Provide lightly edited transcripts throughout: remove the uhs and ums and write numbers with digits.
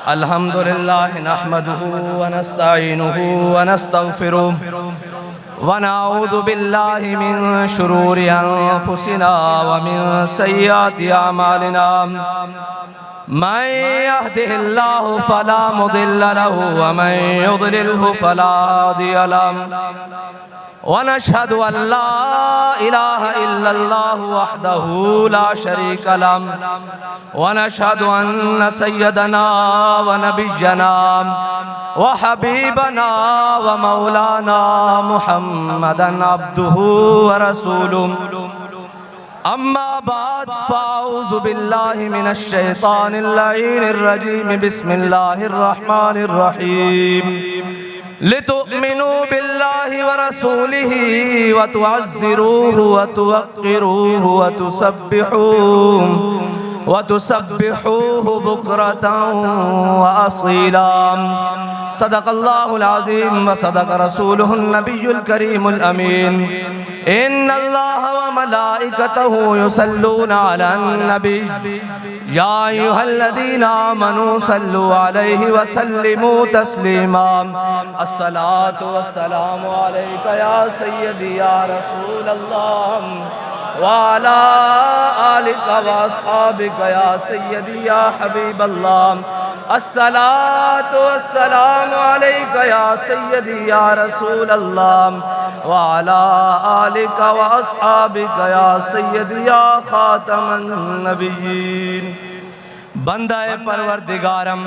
الحمد لله نحمده ونستعينه ونستغفره ونعوذ بالله من شرور أنفسنا ومن سيئات أعمالنا من يهده الله فلا مضل له ومن يضلله فلا هادي له ونشهد أن لا إله إلا الله وحده لا شريك له ونشهد أن سيدنا ونبينا وحبيبنا ومولانا محمدا عبده ورسوله أما بعد فأعوذ بالله من الشيطان اللعين الرجيم بسم الله الرحمن الرحيم لتؤمنوا بالله ورسوله وتعزروه وتوقروه وتسبحوه بكرة وأصيلا صدق الله العظيم وصدق رسوله النبي الكريم الأمين إن الله وملائكته يصلون على النبي يا أيها الذين آمنوا صلوا عليه وسلموا تسليما الصلاة والسلام عليك يا سيدي يا رسول الله وعلى آلك وأصحابك يا سيدي يا حبيب الله الصلاة والسلام عليك يا سيدي يا رسول الله وعلى آلك وأصحابك يا سيدي يا خاتم النبيين بندہ پروردگارم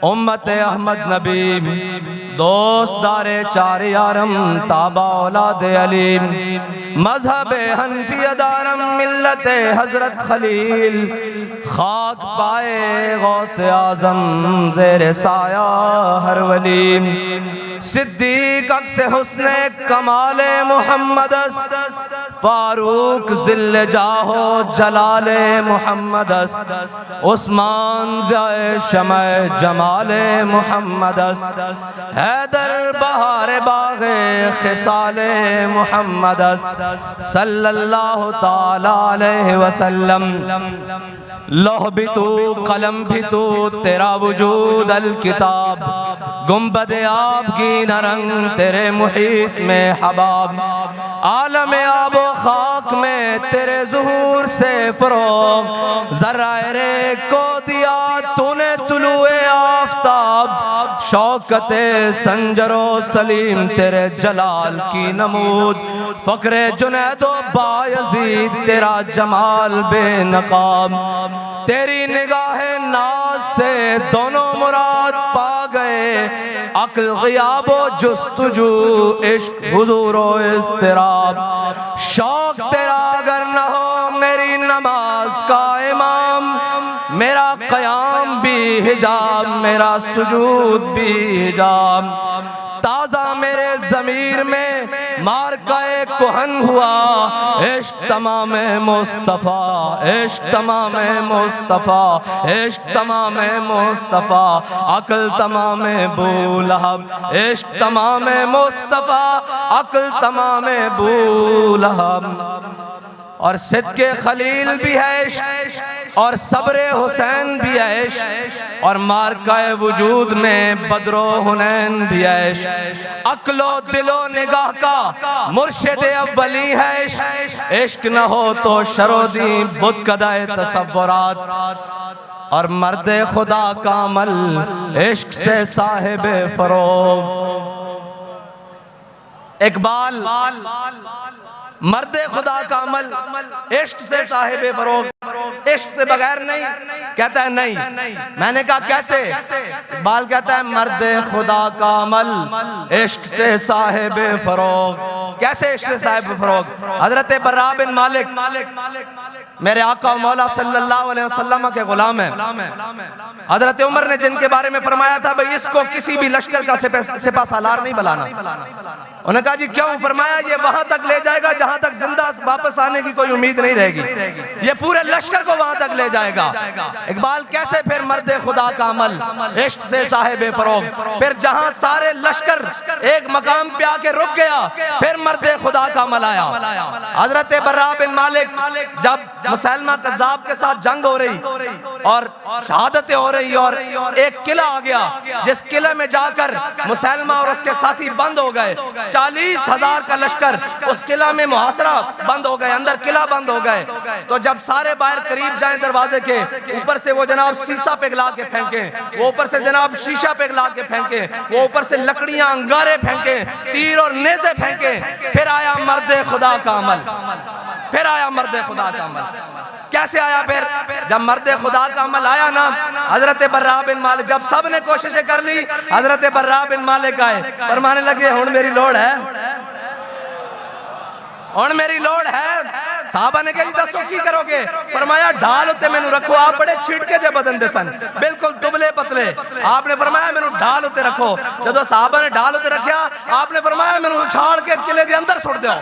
امت احمد نبی دوست دار چار یارم تابع اولاد علیم مذہب حنفی دارم ملت حضرت خلیل خاک پائے غوث اعظم زیر سایہ ہر ولی صدیق عکس حسن کمال محمد است فاروق ذل جاہ و جلال محمد است عثمان ضیاء شمع جمال محمد است حیدر بہار باغ خصال محمد است صلی اللہ تعالی علیہ وسلم لوح بھی تو قلم بھی تو تیرا وجود الکتاب گنبد آب کی نرنگ تیرے محیط میں حباب عالم آب و خاک میں تیرے ظہور سے فروغ ذرائع ریگ کو دیا تو نے طلوع آفتاب شوکت سنجر و سلیم تیرے جلال کی نمود فقر جنید و بایزید تیرا جمال بے نقاب تیری نگاہ ناز سے دونوں مراد پا گئے عقل غیاب و جستجو عشق حضور و اضطراب شوق تیرا اگر نہ ہو میری نماز کا امام میرا قیام بھی حجاب میرا سجود بھی حجاب تازہ میرے ضمیر میں مارکہ کہن ہوا عشق تمام مصطفیٰ عشق تمام مصطفیٰ عشق تمام مصطفیٰ عقل تمام بو لہب عشق تمام مصطفیٰ عقل تمام بو لہب اور صدق خلیل بھی ہے عشق اور صبر حسین بھی ہے عشق اور مارکہ وجود میں بدر و حنین بھی ہے عشق عقل و دل و نگاہ کا مرشد اولی ہے عشق عشق نہ ہو تو شرودی بت کدائے تصورات اور مرد خدا کا عمل عشق سے صاحب فروغ اقبال مرد خدا کا عمل عشق سے صاحب فروغ عشق سے بغیر نہیں کہتا ہے نہیں میں نے کہا کیسے اقبال کہتا ہے مرد خدا کا عمل عشق سے صاحب فروغ کیسے عشق سے صاحب فروغ حضرت براء بن مالک میرے آقا و مولا صلی اللہ علیہ وسلم کے غلام ہیں حضرت عمر نے جن کے بارے میں فرمایا تھا بھئی اس کو کسی بھی لشکر کا سپہ سالار نہیں بلانا انہوں نے کہا جی کیوں فرمایا یہ وہاں تک لے جائے گا جہاں تک زندہ واپس آنے کی کوئی امید نہیں رہے گی یہ پورے لشکر کو وہاں تک لے جائے گا اقبال کیسے پھر مرد خدا کا عمل عشق سے صاحب فروغ پھر جہاں سارے لشکر ایک مقام پہ آ کے رک گیا پھر مرد خدا کا عمل آیا حضرت براء بن مالک جب مسلمہ قذاب کے ساتھ جنگ ہو رہی اور شہادتیں ہو رہی اور ایک قلعہ آ گیا جس قلعے میں جا کر مسلمہ اور اس کے ساتھی بند ہو گئے، 40,000 کا لشکر اس قلعہ میں محاصرہ بند ہو گئے، اندر قلعہ بند ہو گئے۔ تو جب سارے باہر قریب جائیں دروازے کے، اوپر سے وہ جناب سیسا پگھلا کے پھینکیں، وہ اوپر سے جناب شیشہ پگھلا کے پھینکیں، وہ اوپر سے لکڑیاں انگارے پھینکیں، تیر اور نیزے پھینکیں، پھر آیا مرد خدا کا عمل، پھر آیا مرد خدا کا عمل۔ کیسے آیا پھر؟ جب مرد خدا کا عمل آیا نا، حضرت براء بن مالک، جب سب نے کوششیں کر لی، حضرت براء بن مالک آئے، فرمانے لگے ہن میری لوڑ ہے، ہن میری لوڑ ہے۔ صحابہ نے کہا جی دسو کی کرو گے؟ فرمایا ڈھال ہوتے میں نو رکھو، آپ بڑے چھڑکے جے بدن دے سن، بالکل دبلے پتلے، آپ نے فرمایا میں نو ڈھال ہوتے رکھو۔ جدو صحابہ نے ڈھال ہوتے رکھیا، آپ نے فرمایا میں نو چھاڑ کے قلعے دے اندر سٹ دیو۔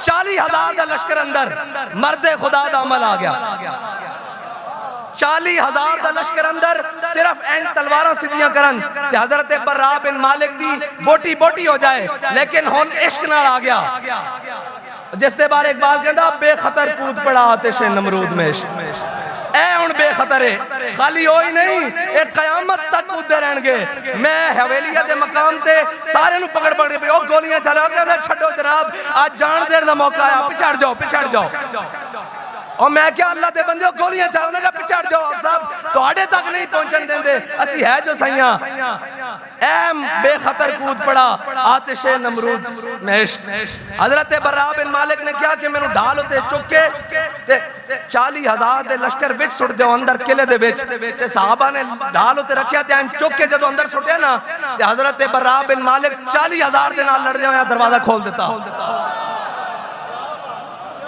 40,000 دا لشکر اندر، مرد خدا دا عمل آ گیا۔ 40,000 دا لشکر اندر، صرف این تلواراں سیدھیاں کرن تے حضرت براء بن مالک دی بوٹی بوٹی ہو جائے، لیکن ہن عشق نال آ گیا۔ جس دے بارے اقبال کہندا بے خطر کود پڑا آتش نمرود میں عشق، اے ہن بے خطر ہے، خالی ہوئی نہیں، ایک قیامت تک کودے رہن گے۔ میں حویلیہ دے مقام تے سارے نو پکڑ پکڑ کے او گولیاں چلا کے چھڈو جناب، آج جان دیر دا موقع آیا، پچھڑ جاؤ پچھڑ جاؤ۔ اور میں کیا اللہ دے بندے گولیاں چلانے کا پچھڑ جاؤ، آپ صاحب تو آڑے تک نہیں پہنچن دیں دے، اسی ہے جو سیاں۔ ایم بے خطر کود پڑا آتش نمرود میں عشق۔ حضرت براء بن مالک نے کیا کہ میں نو ڈھال ہوتے چکے 40,000 دے لشکر وچ سٹ دیو اندر قلعے دے وچ، تے صحابہ نے ڈھال ہوتے رکھیا تے چکے جدو اندر سٹیا نا تے حضرت براء بن مالک 40,000 دے نال لڑ جایا، دروازہ کھول دیتا۔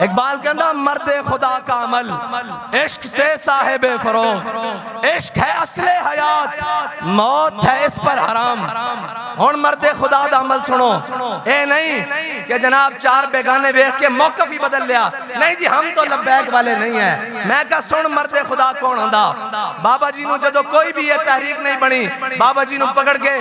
اقبال کہندا مرد خدا کا عمل عشق سے صاحب فروغ، عشق ہے اصل حیات، موت ہے اس پر حرام۔ ہن مرد خدا دا عمل سنو، اے نہیں کہ جناب چار بیگانے بیخ کے موقف ہی بدل لیا، نہیں جی ہم تو لبیک والے نہیں ہیں۔ میں کہا سن مرد خدا کون ہوندا؟ بابا جی نو جدو کوئی بھی یہ تحریک نہیں بنی، بابا جی نو پکڑ کے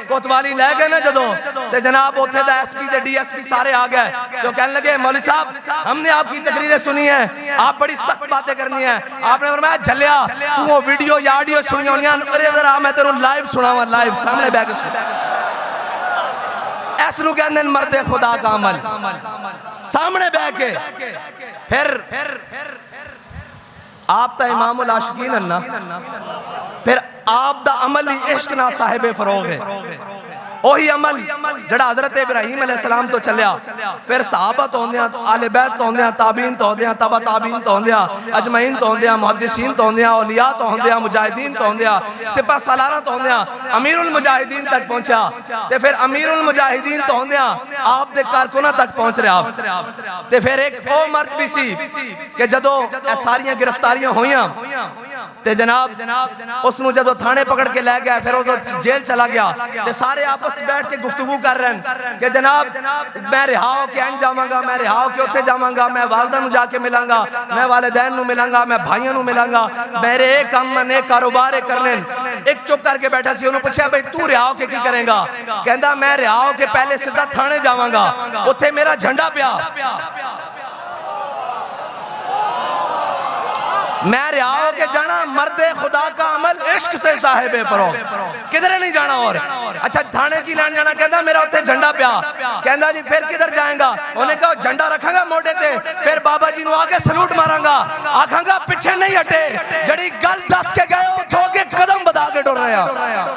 کوتوالی لے گئے نا جدو تے جناب اوتھے دا ایس پی تے ڈی ایس پی سارے آ گئے، جو کہنے لگے مولوی صاحب ہم نے آپ کی تقریریں سنی ہیں، آپ بڑی سخت باتیں کرنی ہیں۔ آپ نے فرمایا جھلیا تو وہ ویڈیو یا آڈیو سنی ہونی ہیں، ارے ذرا میں تیروں لائیو سناواں، لائیو سامنے بیٹھ کے سنا۔ ایس نو کہندے مرد خدا کا عمل، سامنے بیٹھ کے پھر آپ تا امام العاشقین ہے نا، پھر آپ دا عمل ہی عشق نہ صاحب فروغ ہے۔ وہی عمل جڑا حضرت ابراہیم علیہ السلام تو چلیا، پھر صحابہ تو ہوندیاں، آل بیت تو ہوندیاں، تابعین تو ہوندیاں، تبع تابعین تو ہوندیاں، اجمعین تو ہوندیاں، محدثین تو ہوندیاں، اولیاء تو ہوندیاں، مجاہدین تو ہوندیاں، سپہ سالارہ تو ہوندیاں، امیر المجاہدین تک پہنچا، تے پھر امیر المجاہدین تو ہوندیاں آپ دے کارکنہ تک پہنچ رہے آپ، تے پھر ایک او مرد بھی سی کہ جدو اے ساریاں گرفتاریاں ہویاں تے جناب اس نو جدو تھانے پکڑ کے لے گیا، پھر وہ جیل چلا گیا، تے سارے آپس بیٹھ کے گفتگو کر رہے ہیں کہ جناب میں رہا ہو کے این جاواں گا، میں رہا ہو کے اتھے جاواں گا، میں والدہ نو جا کے ملاں گا، میں والدین نو ملاں گا، میں بھائیوں نو ملاں گا، میرے ایک کام میں ایک کاروبار کرنے۔ ایک چپ کر کے بیٹھا سی، انہوں پوچھا بھئی تو رہا ہو کے کی کریں گا؟ کہندا میں رہا ہو کے پہلے سدھا تھانے جاواں گا، اتھے میرا جھنڈا پیا، میں رہا ہو کے جانا۔ مرد خدا کا عمل عشق سے صاحب فروغ، کدھر نہیں جانا اور اچھا تھانے کی لین جانا، کہندا میرا اتھے جھنڈا پیا، کہندا جی پھر کدھر جائیں گا؟ انہوں نے کہا جھنڈا رکھاں گا موڑے تے، پھر بابا جی نو آگے سلوٹ ماراں گا، آکھاں گا پیچھے نہیں ہٹے، جڑی گل دس کے گئے ہو تھو کے قدم بدا کے ڈر رہے ہیں۔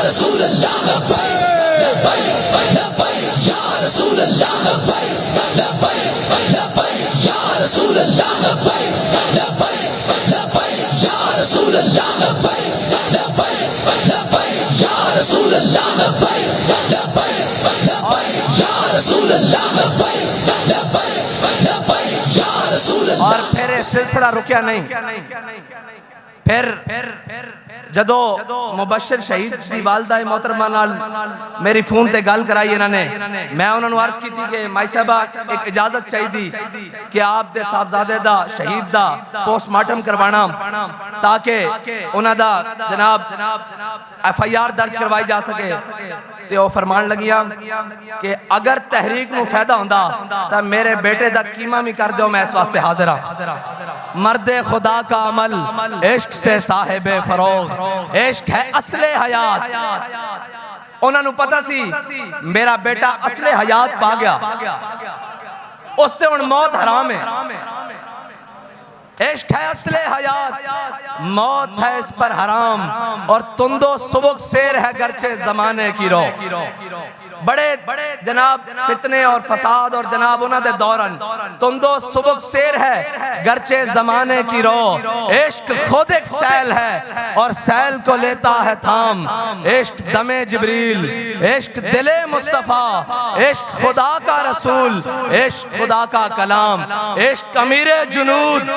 رسول اللہ لبیک لبیک لبیک یا رسول اللہ لبیک لبیک لبیک یا رسول اللہ لبیک لبیک لبیک یا رسول اللہ لبیک لبیک لبیک یا رسول اللہ لبیک لبیک لبیک یا رسول اللہ لبیک لبیک لبیک یا رسول اللہ۔ اور پھر سلسلہ رکیا نہیں، پھر جدو مبشر شہید دی والدہ محترمہ نال میری فون تے گل کرائی انہوں نے، میں انہوں نے عرض کی تھی کہ مائی صاحبہ ایک اجازت چاہی دی کہ آپ دے صاحبزادے دا شہید دا پوسٹ مارٹم کروانا تاکہ انہوں دا جناب ایف آئی آر درج کروائی جا سکے. تے وہ فرمان لگیا کہ اگر تحریک نو فائدہ ہوندا تا میرے بیٹے دا قیمہ بھی کر دیو، میں اس واسطے حاضر ہاں. مرد خدا کا عمل عشق سے صاحب فروغ، عشق ہے اصل حیات. انہوں نے پتہ سی میرا بیٹا اصل حیات پا گیا، اس تے ان موت حرام ہے. عشق ہے اصل حیات، موت ہے اس پر حرام، اور تندو سبک سیر ہے گرچہ زمانے کی رو. بڑے جناب فتنے اور فساد اور جناب انہوں دے دورن تندو سبک سیر ہے گرچہ زمانے کی رو. عشق خود ایک سیل ہے اور سیل کو لیتا ہے تھام. عشق دم جبریل، عشق دل مصطفیٰ، عشق خدا کا رسول، عشق خدا کا کلام، عشق امیر جنود.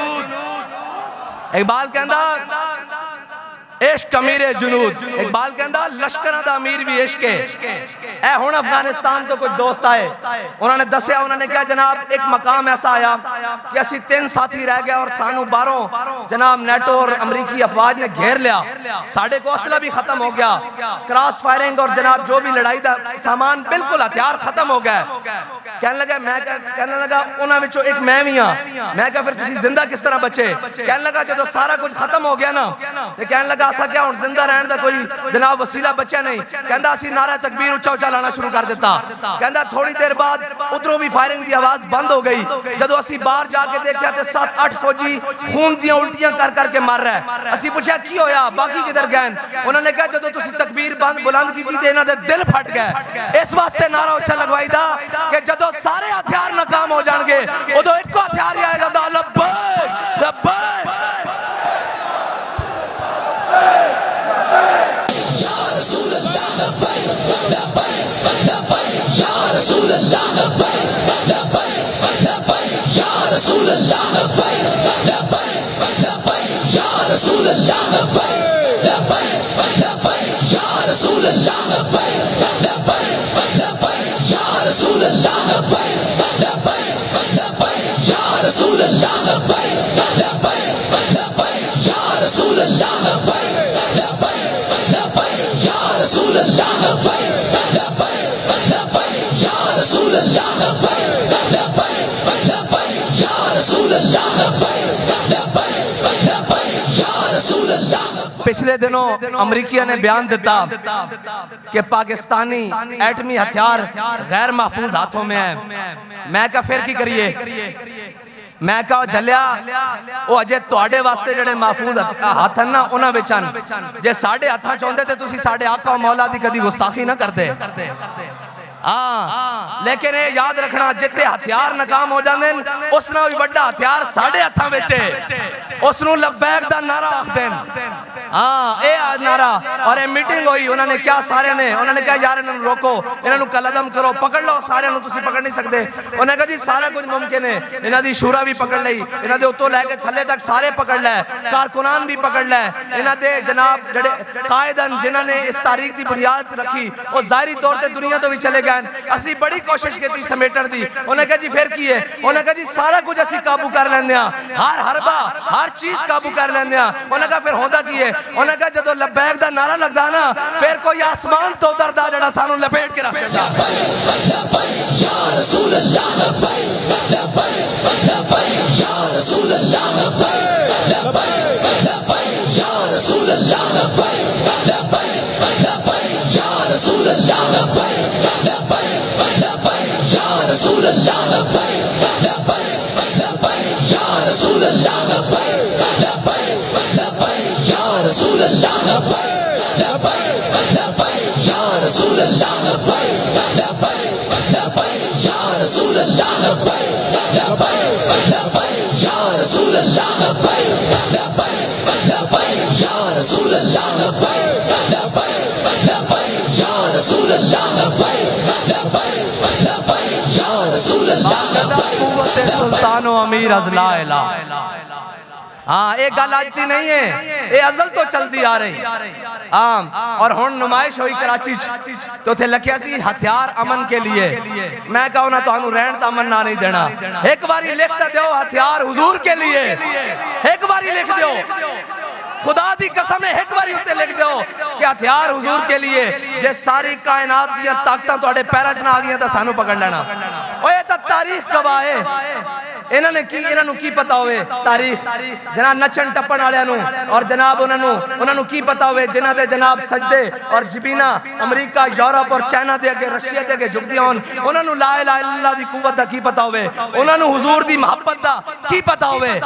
اقبال کہندا عشق امیر جنود، اقبال کہندا لشکرہ دا امیر بھی عشق ہے. اے ہون افغانستان تو کچھ دوست آئے، انہوں نے دسیا، انہوں نے کہا جناب ایک مقام ایسا آیا کہ اسی 3 ساتھی رہ گیا اور سانو 12 جناب نیٹو اور امریکی افواج نے گھیر لیا، ساڑھے کو اسلحہ بھی ختم ہو گیا، کراس فائرنگ اور جناب جو بھی لڑائی دا سامان بالکل ہتھیار ختم ہو گیا. کہنے لگا انہاں وچوں ایک میں بھی ہاں. میں کہا پھر تسی زندہ کس طرح بچے؟ کہنے لگا جدو سارا کچھ ختم ہو گیا نا تے کہنے لگا اسا کیا ہن زندہ رہن دا کوئی جناب وسیلہ بچیا نہیں. کہندا اسی نعرہ تکبیر اونچا اونچا لانا شروع کر دیتا. کہندا تھوڑی دیر بعد ادھروں بھی فائرنگ دی آواز بند ہو گئی. جدو اسی باہر جا کے دیکھیا تے 7-8 فوجی خون دیاں الٹیاں کر کر کے مر رہا ہے. اسی پوچھا کی ہویا، باقی کدھر گئے؟ انہوں نے کہا جدو تسی تکبیر بلند کی تے انہاں دے دل پھٹ گئے. اس واسطے نعرہ اونچا لگوائی دا کہ جدو سارے ہتھیار ناکام ہو جان گے ادو ایک کو ہتھیار ہی آئے گا، لبیک لبیک. یا رسول اللہ لبیک لبیک لبیک، یا رسول اللہ لبیک لبیک لبیک، یا رسول اللہ لبیک لبیک لبیک، یا رسول اللہ لبیک لبیک لبیک، یا رسول اللہ لبیک لبیک لبیک، یا رسول اللہ لبیک لبیک لبیک، یا رسول اللہ لبیک لبیک لبیک، یا رسول اللہ لبیک لبیک لبیک، یا رسول اللہ لبیک لبیک لبیک، یا رسول اللہ لبیک لبیک لبیک، یا رسول اللہ لبیک لبیک لبیک، یا رسول اللہ. پچھلے دنوں امریکہ نے بیان دیتا کہ پاکستانی ایٹمی ہتھیار غیر محفوظ ہاتھوں میں ہیں. میں کہا پھر کی کریے؟ میں کہا جھلیا وہ اجے تواڈے واسطے جڑے محفوظ ہاتھ ہیں نا انہاں وچن جے ساڈے ہتھاں چوندے تے تسی ساڈے آقا و مولا دی کدی گستاخی نہ کردے. لیکن یہ یاد رکھنا جتے ہتھیار ناکام ہو جاندے اس نہ بھی بڑا ہتھیار ساڑھے ہتھاں وچے، اس نو لبیک دا نعرہ آکھ دین. اے نعرہ اور اے میٹنگ ہوئی، انہوں نے کیا سارے نے انہوں نے کہا یار انہوں نے روکو، انہوں نے قلعدم کرو، پکڑ لو سارے انہوں تسی پکڑ نہیں سکتے. انہوں نے کہا جی سارا کچھ ممکن ہے. انہوں نے شورا بھی پکڑ لئی، انہوں نے اتو لے کے تھلے تک سارے پکڑ لے، کارکنان بھی پکڑ لے. انہوں نے جناب جڑے قائدن جنہوں نے اس تاریخ دی بنیاد رکھی وہ ظاہری طور تے دنیا تو بھی چلے گئے. اسی بڑی کوشش کی تھی سمیٹر دی. انہوں نے کہا جی پھر کی ہے؟ انہوں نے کہا جی سارا کچھ اسی قابو کر لیندے ہیں، ہر حربہ ہر چیز قابو کر لیندے ہیں. انہوں نے کہا پھر ہوندہ کی ہے؟ انہوں نے کہا جدو لبیک دا نعرہ لگ دا نا پھر کوئی آسمان تو دردہ جڑا سانو لپیٹ کے رکھ دا. یا رسول اللہ لبیک لبیک لبیک، یا رسول اللہ لبیک لبیک لبیک، یا رسول اللہ لبیک لبیک لبیک، یا رسول اللہ لبیک لبیک لبیک، یا رسول اللہ لبیک لبیک لبیک، یا رسول اللہ لبیک لبیک لبیک، یا رسول اللہ لبیک لبیک لبیک، یا رسول اللہ لبیک لبیک لبیک، یا رسول اللہ لبیک لبیک لبیک، یا رسول اللہ لبیک لبیک لبیک، یا رسول اللہ لبیک لبیک لبیک، یا رسول اللہ لبیک لبیک لبیک، یا رسول اللہ لبیک. قوت سلطان و امیر از لا الہ. ہاں ایک گل آجتی نہیں ہے، یہ ازل تو چلتی آ رہی اور ہن نمائش ہوئی کراچی تو تھے لکھیا سی ہتھیار امن کے لیے. میں کہا انہاں تو انہوں رہن تا امن نہ نہیں دینا. ایک باری لکھتا دیو ہتھیار حضور کے لیے، ایک باری لکھ دیو، خدا دی قسم ہے ایک باری ہوتے لکھ دیو کہ ہتھیار حضور کے لیے. جے ساری کائنات دیا طاقتاں تو اڑے پیرا چنا آگیا تا سانو پکڑ لینا. اوہ یہ تا تاریخ گواہ ہے. انہوں نے کی پتا ہوئے تاریخ جناب نچن ٹپن والے اور جناب انہوں نے کی پتا ہوئے جنہ دے جناب سجدے اور جبینہ امریکہ یورپ اور چائنا دے اگے رشیا دے اگے جھک دیا انہوں نے لا الہ الا اللہ دی قوت دا کی پتا ہوئے، انہوں نے حضور دی محبت دا کی پتا ہوئے.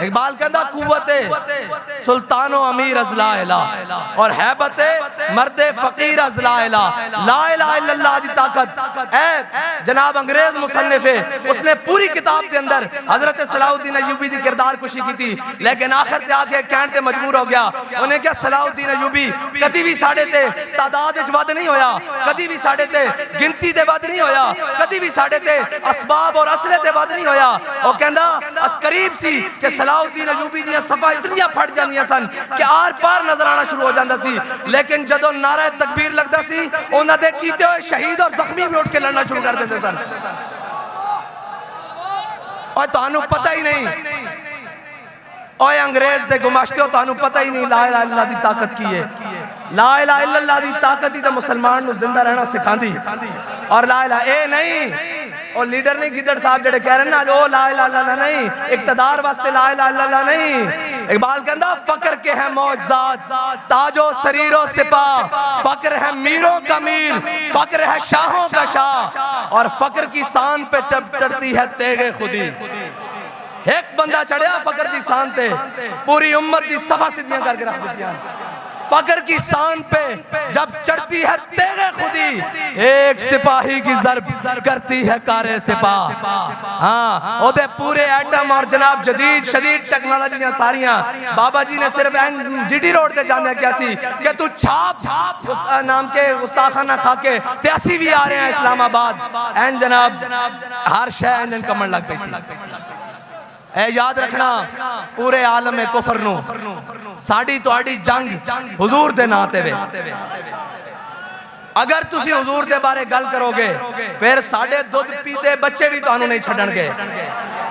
اقبال کہندا قوت سلطان و امیر از لا الہ اور حیبت مرد فقیر از لا الہ. لا الہ الا اللہ دی طاقت اے جناب انگریز مصنف ہے، اس نے پوری کتاب دے اندر حضرت صلاح الدین ایوبی دی کردار کشی کی تھی، لیکن آخر تے آکے کہن تے مجبور ہو گیا. انہیں کیا صلاح الدین ایوبی کدی بھی ساڑھے تے تعداد اچ ود نہیں ہویا، کدی بھی ساڑھے تے گنتی تے ود نہیں ہویا، کدی بھی ساڑھے تے اسباب اور اصلے تے ود نہیں ہویا. وہ کہندا اس قریب سی کہ صلاح الدین ایوبی دیاں صفحہ اتنیاں پھٹ جاندیاں سن کہ آر پار نظر آنا شروع ہو جاندا سی، لیکن جدو نعرہ تکبیر لگدا سی انہاں دے کیتے ہوئے شہید اور زخمی بھی اٹھ کے لڑنا شروع کر دیتے سن. اور تو انہوں پتہ ہی نہیں، اوہ انگریز دے گماشتے ہو تو انہوں پتہ ہی نہیں لا الہ الا اللہ دی طاقت کی ہے. لا الہ الا اللہ دی طاقت ہی تو مسلمان نو زندہ رہنا سکھان دی. اور لا الہ اے نہیں اور لیڈر نہیں گیدڑ صاحب جڑے کہہ رہے ہیں نا لا الہ الا اللہ نہیں، اقتدار واسطے لا الہ الا اللہ نہیں. اقبال کہندا فقر کے ہیں معجزات تاج و سریر و سپاہ، فقر ہے میروں کا میر، فقر ہے شاہوں کا شاہ، اور فقر کی سان پہ چڑھتی ہے تیغ خودی. ایک بندہ چڑھیا فقر دی سان تے پوری امت دی صفحہ سدھیاں کر کے رکھ دیتی ہیں. فقر کی سان پہ جب چڑھتی ہے تیغ خودی، ایک سپاہی کی ضرب کرتی ہے کار سپاہ. ہاں او دے پورے ایٹم اور جناب جدید شدید ٹیکنالوجیاں ساریاں بابا جی نے صرف جی ٹی روڈ تے جانے کیا سی کہ تو چھاپ نام کے گستاخانہ کھا کے تے اسی بھی آ رہے ہیں اسلام آباد این جناب ہر شے این کمن لگ پئی سی. اے یاد رکھنا پورے عالم کفر نو ساڑی تو آڑی جنگ حضور دے ناتے وے. اگر تسی حضور دے بارے گل کرو گے پھر ساڑے دودھ پیتے بچے بھی تو انہوں نہیں چھڑن گے.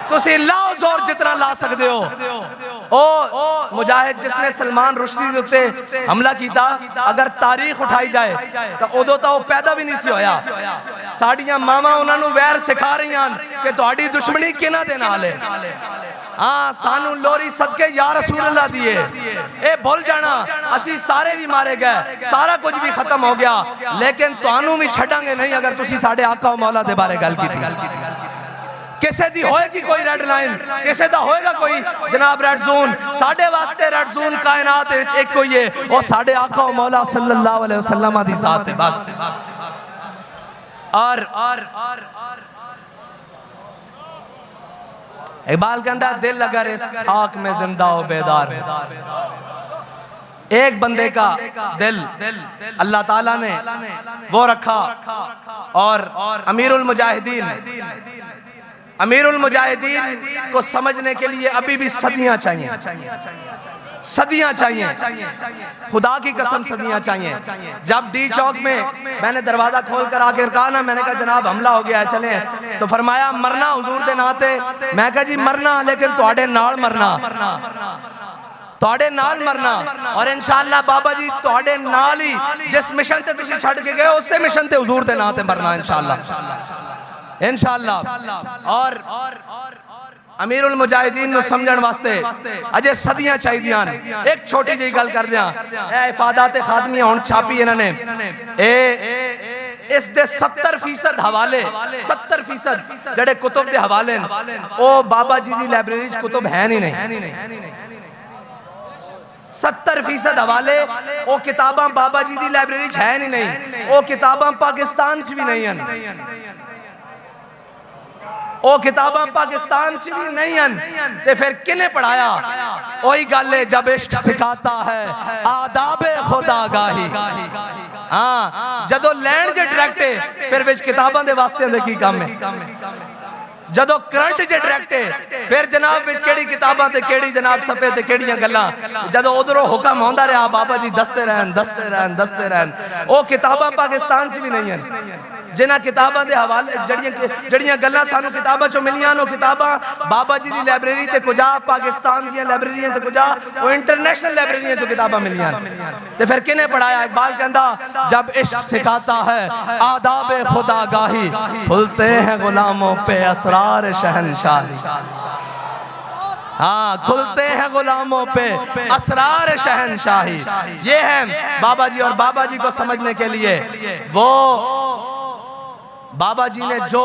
تسی لاؤ زور جتنا لا سکتے ہو. او مجاہد جس نے سلمان رشدی دیتے حملہ کیتا اگر تاریخ اٹھائی جائے تو ادو تا وہ پیدا بھی نہیں سی ہویا. ساڑیاں ماما انہوں نے ویر سکھا رہی ہیں کہ تو آڑی دشمنی کینا دینا لے. ہاں سانو لوری صدقے یا رسول اللہ دیئے اے بھول جانا اسی سارے بھی مارے گئے سارا کچھ بھی ختم ہو گیا لیکن تو انہوں بھی چھڑیں گے نہیں اگر تسی ساڑے آقا و مولا دے بارے گل کی تھی. کسے دی ہوئے گی کوئی ریڈ لائن، کسے دا ہوئے گا کوئی جناب ریڈ زون. ساڑے واسطے ریڈ زون کائنات ایک کوئی ہے اور ساڑے آقا و مولا صلی اللہ علیہ وسلم دی ذات ہے بس. اور اقبال کہندا دل اگر اس خاک میں زندہ ہو بیدار ہو. ایک بندے کا دل اللہ تعالیٰ نے وہ رکھا اور امیر المجاہدین کو سمجھنے کے لیے ابھی بھی صدیاں چاہیے، صدیاں چاہیے، خدا کی قسم صدیاں چاہیے. جب ڈی چوک میں نے دروازہ کھول کر آ کر کہا نا میں نے کہا جناب حملہ ہو گیا ہے چلیں تو فرمایا مرنا حضور دے ناتے. میں کہا جی مرنا لیکن تواڈے نال مرنا، تواڈے نال مرنا اور انشاءاللہ بابا جی تواڈے نال ہی جس مشن سے تسی چھڑ کے گئے اس سے مشن تے حضور دے ناتے مرنا انشاءاللہ انشاءاللہ. اور امیر المجاہدین نو سمجھن واسطے اجے صدیاں چاہی دیاں. ایک چھوٹی جی گل کر دیاں اے افادات خاتمیہ ہون چھاپی انہوں نے اس دے 70% حوالے 70% جڑے کتب دے حوالے او بابا جی دی لائبریری کتب ہے نہیں. 70% حوالے او کتاباں بابا جی دی لائبریری ہے نہیں. او کتاباں پاکستان چ بھی نہیں ہیں، او کتاباں پاکستان چ بھی نہیں ہیں تے پھر کنے پڑھایا. وہی گل ہے جب عشق سکھاتا ہے آداب خدا گاہی. ہاں جدو لینڈ جے ڈائریکٹ ہے پھر وچ کتاباں دے واسطے دے کی کام ہے. جدو کرنٹ جے ڈائریکٹ پھر جناب وچ کیڑی کتاباں تے کیڑی جناب صفحے تے کیڑیاں گلاں جدو ادھروں حکم ہوندا رہا بابا جی دستے رہن او کتاباں پاکستان چ بھی نہیں ہیں جنہ کتاباں دے حوالے جڑیاں گلاں سانو کتاباں چوں ملیاں نو کتاباں بابا جی دی لائبریری تے کجا پاکستان دی لائبریریاں تے کجا او انٹرنیشنل لائبریریاں تے کتاباں ملیاں تے پھر کنے پڑھایا اقبال کہندا جب عشق سکھاتا ہے آداب خدا گاہی کھلتے ہیں غلاموں پہ اسرار شہنشاہی ہاں کھلتے ہیں غلاموں پہ اسرار شہنشاہی یہ ہے بابا جی اور بابا جی کو سمجھنے کے لیے وہ بابا جی نے جو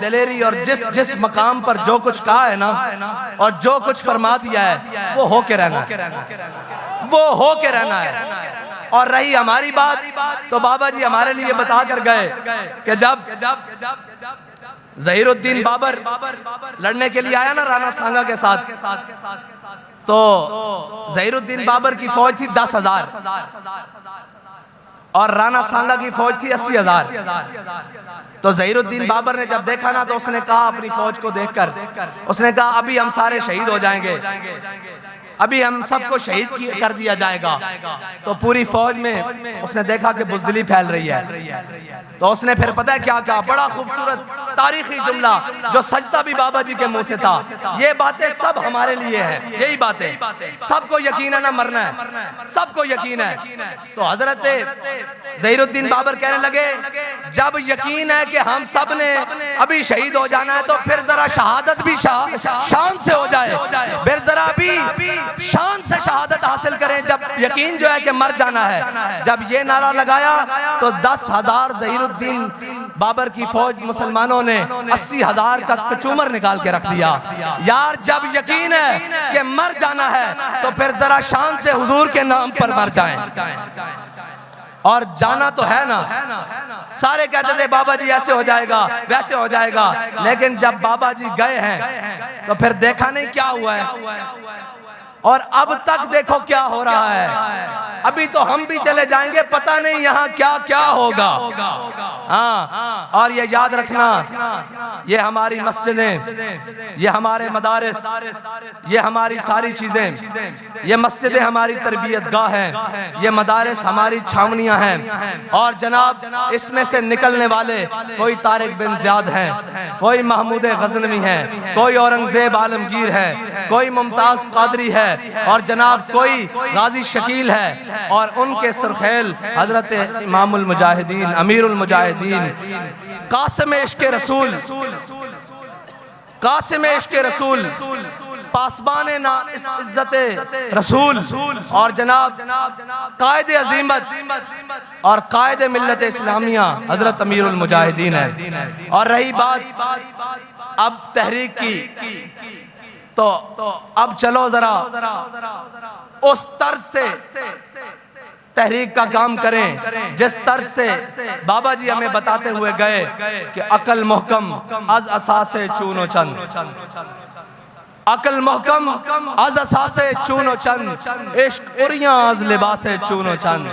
دلیری اور جس مقام پر جو کچھ کہا ہے نا اور جو کچھ فرما دیا ہے وہ ہو کے رہنا ہے وہ ہو کے رہنا ہے اور رہی ہماری بات تو بابا جی ہمارے لیے بتا کر گئے کہ جب ظہیر الدین بابر لڑنے کے لیے آیا نا رانا سانگا کے ساتھ تو ظہیر الدین بابر کی فوج تھی 10,000 اور رانا سانگا کی فوج تھی 80,000 تو ظہیر الدین بابر نے جب دیکھا نا تو اس نے کہا اپنی فوج کو دیکھ کر اس نے کہا ابھی ہم سارے شہید ہو جائیں گے ابھی ہم سب کو شہید کر دیا جائے گا تو پوری فوج میں اس نے دیکھا کہ بزدلی پھیل رہی ہے تو اس نے پھر پتہ ہے کیا کہا بڑا خوبصورت تاریخی جملہ جو سجدہ بھی بابا جی کے منہ سے تھا یہ باتیں سب ہمارے لیے ہیں یہی باتیں سب کو یقین ہے نہ مرنا ہے سب کو یقین ہے تو حضرت ظہیر الدین بابر کہنے لگے جب یقین ہے کہ ہم سب نے ابھی شہید ہو جانا ہے تو پھر ذرا شہادت بھی شان سے ہو جائے پھر ذرا بھی شان سے شہادت حاصل کریں جب یقین جو ہے کہ مر جانا ہے جب یہ نعرہ لگایا تو 10,000 ظہیر الدین بابر کی فوج مسلمانوں نے 80,000 کا کچومر نکال کے رکھ دیا یار جب یقین ہے کہ مر جانا ہے تو پھر ذرا شان سے حضور کے نام پر مر جائیں اور جانا تو ہے نا سارے کہتے تھے بابا جی ایسے ہو جائے گا ویسے ہو جائے گا لیکن جب بابا جی گئے ہیں تو پھر دیکھا نہیں کیا ہوا ہے اور اب تک دیکھو کیا ہو رہا ہے ابھی تو ہم بھی چلے جائیں گے پتہ نہیں یہاں کیا کیا ہوگا ہاں اور یہ یاد رکھنا یہ ہماری مسجدیں یہ ہمارے مدارس یہ ہماری ساری چیزیں یہ مسجدیں ہماری تربیت گاہ ہیں یہ مدارس ہماری چھاونیاں ہیں اور جناب اس میں سے نکلنے والے کوئی طارق بن زیاد ہیں کوئی محمود غزنوی ہیں کوئی اورنگزیب عالمگیر ہے کوئی ممتاز قادری ہے اور جناب کوئی غازی شکیل ہے اور ان کے سرخیل حضرت امام المجاہدین امیر المجاہدین قاسم عشق رسول قاسم عشق رسول پاسبان عزت رسول اور جناب قائد عظیمت اور قائد ملت اسلامیہ حضرت امیر المجاہدین ہے اور رہی بات اب تحریک کی تو اب چلو ذرا اس طرز سے تحریک کا کام کریں جس طرز سے بابا جی ہمیں بتاتے ہوئے گئے کہ عقل محکم از اساس چون و چند عقل محکم از اساس چون و چند عشق اریاں از لباس چون و چند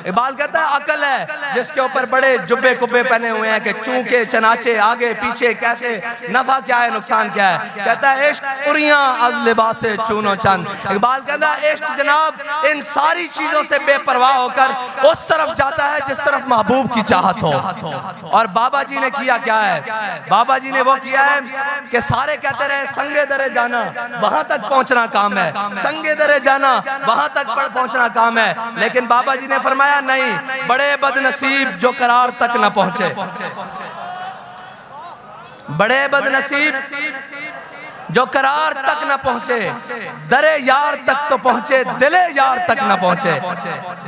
اقبال کہتا ہے عقل ہے جس کے اوپر بڑے جبے کبے پہنے ہوئے ہیں کہ چونکہ چنانچہ آگے پیچھے کیسے نفع کیا ہے نقصان کیا ہے کہتا ہے عشق اریاں از لباس چون و چند اقبال کہتا ہے عشق جناب ان ساری چیزوں سے بے پرواہ ہو کر اس طرف جاتا ہے جس طرف محبوب کی چاہت ہو اور بابا جی نے کیا کیا ہے بابا جی نے وہ کیا ہے کہ سارے کہتے رہے سنگے درے جانا وہاں تک پہنچنا کام ہے سنگے درے جانا وہاں تک پہنچنا کام ہے لیکن بابا جی نے فرمایا نہیں بڑے بد نصیب جو قرار تک نہ پہنچے بڑے بد نصیب جو قرار تک نہ پہنچے درے یار تک تو پہنچے دل یار تک نہ پہنچے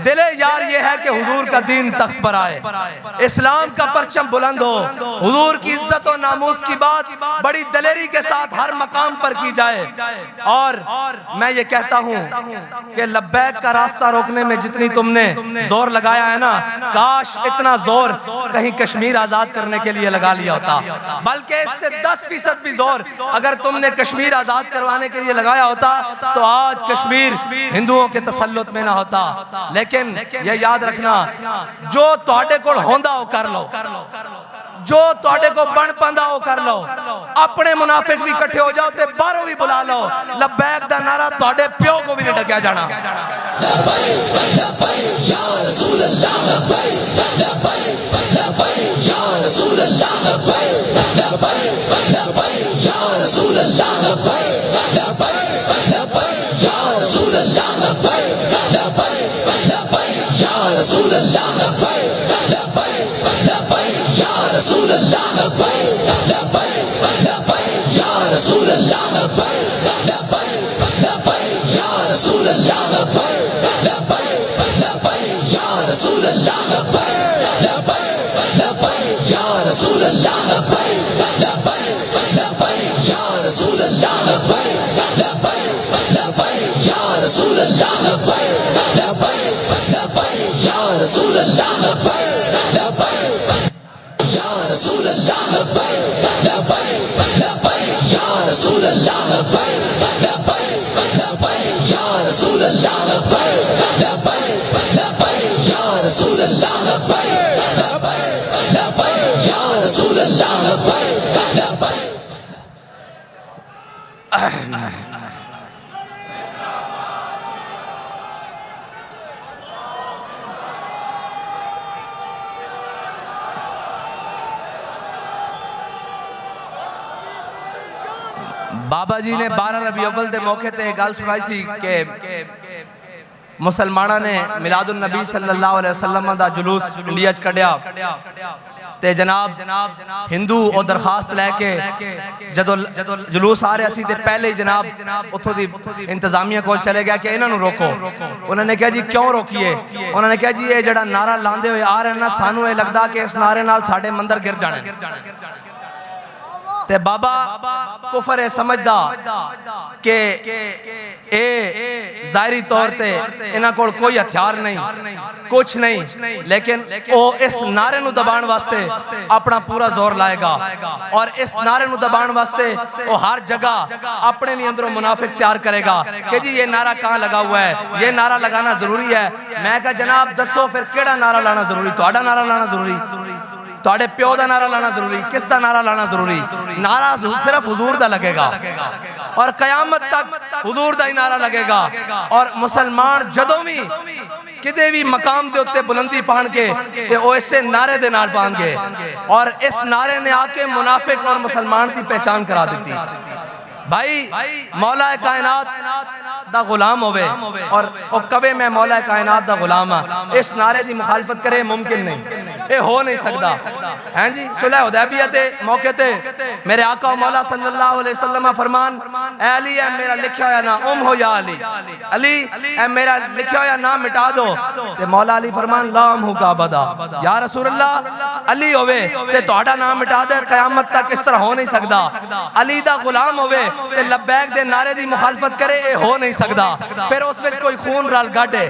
دل یار یہ ہے کہ حضور کا دین تخت پر آئے اسلام کا پرچم بلند ہو حضور کی عزت و ناموس کی بات بڑی دلیری کے ساتھ ہر مقام پر کی جائے اور میں یہ کہتا ہوں کہ لبیک کا راستہ روکنے میں جتنی تم نے زور لگایا ہے نا کاش اتنا زور کہیں کشمیر آزاد کرنے کے لیے لگا لیا ہوتا بلکہ اس سے 10% بھی زور اگر تم نے کشمیر آزاد کروانے کے لیے لگایا ہوتا تو آج کشمیر ہندوؤں کے تسلط میں نہ ہوتا لیکن یہ یاد رکھنا جو تواڈے کول ہوندا او کر لو جو تواڈے کو بن پاندا او کر لو اپنے منافق بھی اکٹھے ہو جاؤ تے باہروں بھی بلا لو لبیک دا نعرہ تواڈے پیو کو بھی نہیں ڈکیا جانا لبیک لبیک یا رسول اللہ لبیک لبیک لبیک یا رسول اللہ لبیک لبیک لبیک یا رسول اللہ لبیک لبیک لبیک یا رسول اللہ لبیک لبیک لبیک یا رسول اللہ لبیک لبیک لبیک یا رسول اللہ لبیک لبیک لبیک یا رسول اللہ لبیک لبیک لبیک یا رسول اللہ لبیک لبیک لبیک یا رسول اللہ لبیک لبیک لبیک یا رسول اللہ لبیک لبیک لبیک یا رسول اللہ لبیک لبیک لبیک یا رسول اللہ لبیک لبیک لبیک یا رسول اللہ لبیک لبیک یا رسول اللہ لبیک لبیک لبیک یا رسول اللہ لبیک لبیک لبیک یا رسول اللہ لبیک لبیک لبیک یا رسول اللہ لبیک لبیک لبیک یا رسول اللہ لبیک لبیک بابا جی نے 12 ربیع الاول دے موقع تے ایک گل سنائی سی کہ مسلمانہ نے میلاد النبی صلی اللہ علیہ وسلم دا جلوس انڈیا کڈیا تے جناب ہندو او درخواست لے کے جدو جلوس آ رہے اسی تے پہلے ہی جناب اتھو دی انتظامیہ کول چلے گیا کہ انہاں نو روکو انہوں نے کہا جی کیوں روکیے انہوں نے کہا جی یہ جڑا نعرہ لاندے ہوئے آ رہے ہیں نا سانو اے لگدا کہ اس نعرے نال ساڈے مندر گر جانے تے بابا کفر سمجھدا کہ اے ظاہری طور تے انہاں کول کوئی ہتھیار نہیں کچھ نہیں لیکن او اس نعرے نو دبان واسطے اپنا پورا زور لائے گا اور اس نعرے نو دبان واسطے او ہر جگہ اپنے بھی اندروں منافق تیار کرے گا کہ جی یہ نعرہ کہاں لگا ہوا ہے یہ نعرہ لگانا ضروری ہے میں کہا جناب دسو پھر کیڑا نعرہ لانا ضروری تہاڈا نعرہ لانا ضروری تواڈے پیو دا نعرہ لانا ضروری کس دا نعرہ لانا ضروری نعرہ صرف حضور دا لگے گا اور قیامت تک حضور دا ہی نعرہ لگے گا اور مسلمان جدوں بھی کدے بھی مقام دے اتے بلندی پان کے تے او اسے نعرے دے نال پان گے اور اس نعرے نے آ کے منافق اور مسلمان کی پہچان کرا دیتی بھائی مولا کائنات دا غلام ہوئے اور کبھی میں مولا کائنات دا غلام ہاں اس نعرے دی مخالفت کرے ممکن نہیں اے ہو نہیں سکتا ہیں جی صلح حدیبیہ تے موقع تے میرے آقا و مولا صلی اللہ علیہ وسلم فرمان اے علی اے میرا لکھا ہویا نام ہو یا علی علی اے میرا لکھا ہویا نام مٹا دو تے مولا علی فرمان لام ہو کا بدا یا رسول اللہ علی ہوئے تے توڑا نام مٹا دے قیامت تک اس طرح ہو نہیں سکتا علی دا غلام ہوئے تے لبیک دے نعرے دی مخالفت کرے اے ہو نہیں سکتا پھر اس وقت کوئی خون رال گاڑے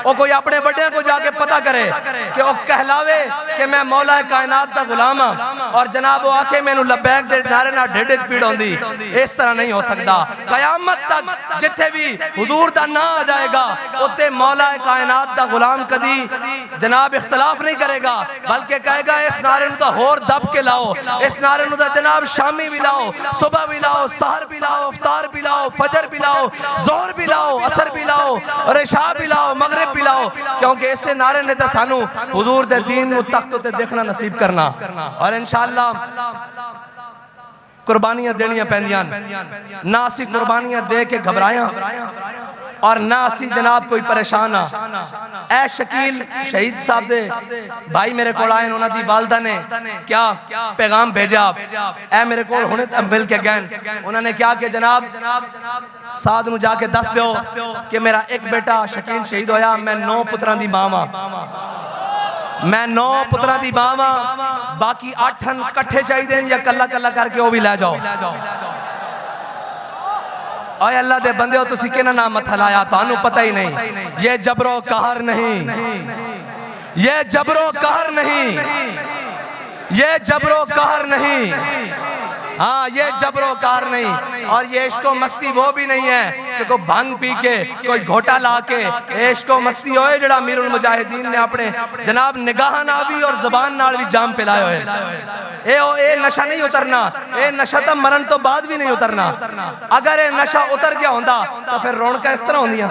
او کوئی اپنے بڑے کو جا کے پتہ کرے کہ او کہلاوے کہ میں مولا کائنات دا غلام ہوں اور جناب وہ آکے میں نو لبیک دے نعرے نہ ڈیڈ پیڑ ہوندی اس طرح نہیں ہو سکتا قیامت تک جتھے بھی حضور دا نہ آ جائے گا اتے مولا کائنات دا غلام کدی جناب اختلاف نہیں کرے گا بلکہ کہے گا اس نعرے نو دا ہور دب کے لاؤ اس نعرے نو دا جناب شامی بھی لاؤ صبح بھی لاؤ سحر بھی لاؤ افطار بھی لاؤ فجر بھی لاؤ ظہر بھی لاؤ عصر بھی لاؤ اور عشاء بھی لاؤ مغرب بھی لاؤ کیونکہ اس سے نعرے نے تے سانو حضور دے دین نو تخت تے دیکھنا نصیب کرنا اور انشاءاللہ قربانیاں دینیاں پیندیاں نہ اسی قربانیاں دے کے گھبرایاں اور نہ اسی جناب کوئی پریشان اے شکیل شہید صاحب دے بھائی میرے کول آئے انہوں نے دی والدہ نے کیا پیغام بھیجا اے میرے کول ہونے مل کے گئن انہوں نے کیا کہ جناب سعد نو جا کے دس دیو کہ میرا ایک بیٹا شکیل شہید ہویا میں 9 پتران دی ماما میں 9 پتران دی ماما باقی 8 کٹھے چاہی دیں یا کلا کلا کر کے وہ بھی لے جاؤ اے اللہ دے بندے ہو تسی کنا نام مت ہلایا تانوں پتہ ہی نہیں یہ جبر و قہر نہیں یہ جبر و قہر نہیں یہ جبر و قہر نہیں ہاں یہ جبر و قہر نہیں اور یہ عشق و مستی وہ بھی نہیں ہے کہ کوئی بھنگ پی کے کوئی گھوٹا لا کے. عشق و مستی ہوئے جڑا امیر المجاہدین نے اپنے جناب نگاہ ناوی اور زبان نال بھی جام پلائے ہوئے. اے نشہ نہیں اترنا, اے نشہ تو مرن تو بعد بھی نہیں اترنا. اگر اے نشہ اتر گیا ہوندا تو پھر رونقاں اس طرح ہوندیاں,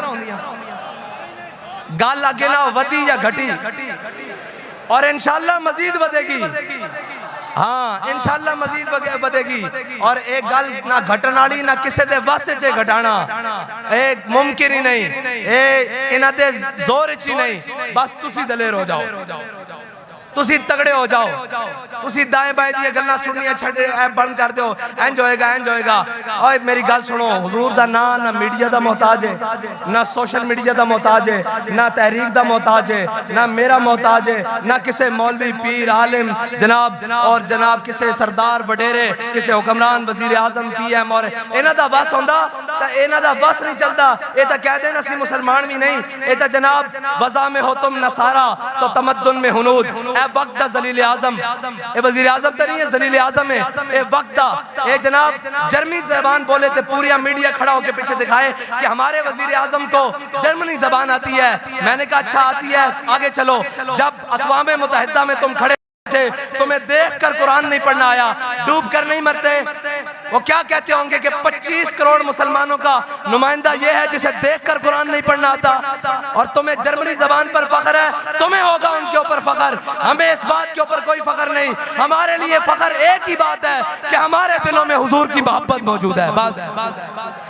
گل اگے نہ ودی یا گھٹی, اور انشاءاللہ مزید ودے گی. ہاں انشاءاللہ مزید بدے گی. اور ایک گل نہ گھٹن والی نہ کسے دے واسطے چے گھٹانا ایک ممکن ہی نہیں, انہاں دے زور چی نہیں. بس تسی دلیر ہو جاؤ, تسی تگڑے ہو جاؤ, تسی دائیں بائیں دیئے گلنا سننیاں چھڑے بند کر دیو, اینج ہوئے گا اینج ہوئے گا. اوہ میری گل سنو, حضور دا نہ میڈیا دا محتاج ہے, نہ سوشل میڈیا دا محتاج ہے, نہ تحریک دا محتاج ہے, نہ میرا محتاج ہے, نہ کسے مولوی پیر عالم جناب اور جناب کسے سردار وڈیرے, کسے حکمران وزیر اعظم پی ایم, اور انہاں دا بس ہوندہ تا انہاں دا بس نہیں چلتا. اے تا کہہ دیں اسی مسلمان بھی نہیں, اے تا جناب وضع میں ہو تم نصارہ تو تمدن میں ہنود. اے وقت دا ذلیل اعظم, اے وزیر اعظم تا نہیں ہے, ذلیل اعظم ہے. اے وقت دا اے جناب جرمنی زبان بولے تے پوریا میڈیا کھڑا ہو کے پیچھے دکھائے کہ ہمارے وزیر اعظم کو جرمنی زبان آتی ہے. میں نے کہا اچھا آتی ہے, آگے چلو. جب اقوام متحدہ میں تم کھڑے تھے, تمہیں دیکھ کر قرآن نہیں پڑھنا آیا, ڈوب کر نہیں مرتے. وہ کیا کہتے ہوں گے کہ 25 کروڑ مسلمانوں کا نمائندہ یہ ہے جسے دیکھ کر قرآن نہیں پڑھنا آتا, اور تمہیں جرمنی زبان پر فخر ہے. تمہیں ہوگا ان کے اوپر فخر, ہمیں اس بات کے اوپر کوئی فخر نہیں. ہمارے لیے فخر ایک ہی بات ہے کہ ہمارے دلوں میں حضور کی محبت موجود ہے. بس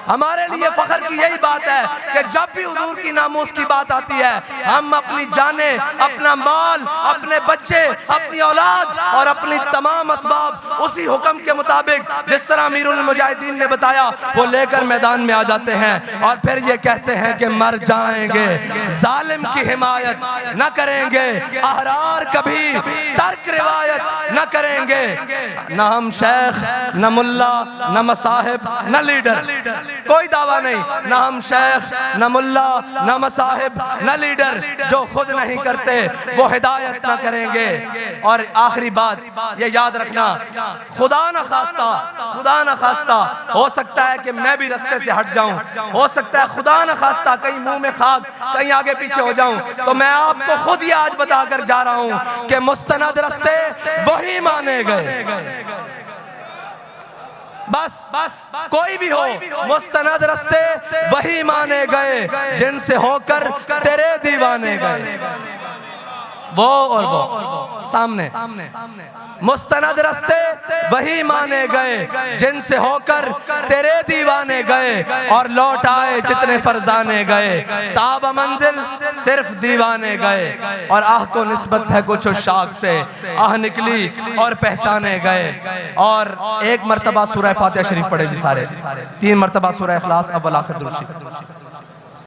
ہمارے لیے فخر کی یہی بات ہے کہ جب بھی حضور کی ناموس کی بات آتی ہے, ہم اپنی جانیں, اپنا مال, اپنے بچے, اپنی اولاد اور اپنی تمام اسباب اسی حکم کے مطابق جس طرح امیر المجاہدین نے بتایا وہ لے کر میدان میں آ جاتے ہیں. اور پھر یہ کہتے ہیں کہ مر جائیں گے, ظالم کی حمایت نہ کریں گے, احرار کبھی ترک روایت نہ کریں گے. نہ ہم شیخ, نہ ملا, نہ مصاحب, نہ لیڈر, کوئی دعویٰ نہیں. نہ ہم شیخ, نہ ملا, نہ مصاحب, نہ لیڈر. جو خود نہیں کرتے وہ ہدایت نہ کریں گے. اور آخری بات یہ یاد رکھنا, خدا نہ خواستہ ہو سکتا ہے کہ میں بھی رستے سے ہٹ جاؤں, ہو سکتا ہے خدا نہ خواستہ کہیں منہ میں خاک, کہیں آگے پیچھے ہو جاؤں, تو میں آپ کو خود یہ آج بتا کر جا رہا ہوں کہ مستند رستے وہی مانے گئے. بس کوئی بھی ہو, مستند رستے وہی مانے گئے جن سے ہو کر تیرے دیوانے گئے. وہ اور وہ سامنے, مستند رستے وہی مانے گئے جن سے ہو کر تیرے دیوانے گئے, اور لوٹ آئے جتنے فرزانے گئے, تاب منزل صرف دیوانے گئے. اور آہ کو نسبت ہے کچھ شاک سے, آہ نکلی اور پہچانے گئے. اور ایک مرتبہ سورہ فاتحہ شریف پڑھے جی سارے, 3 مرتبہ سورہ اخلاص اول آخر درود شریف.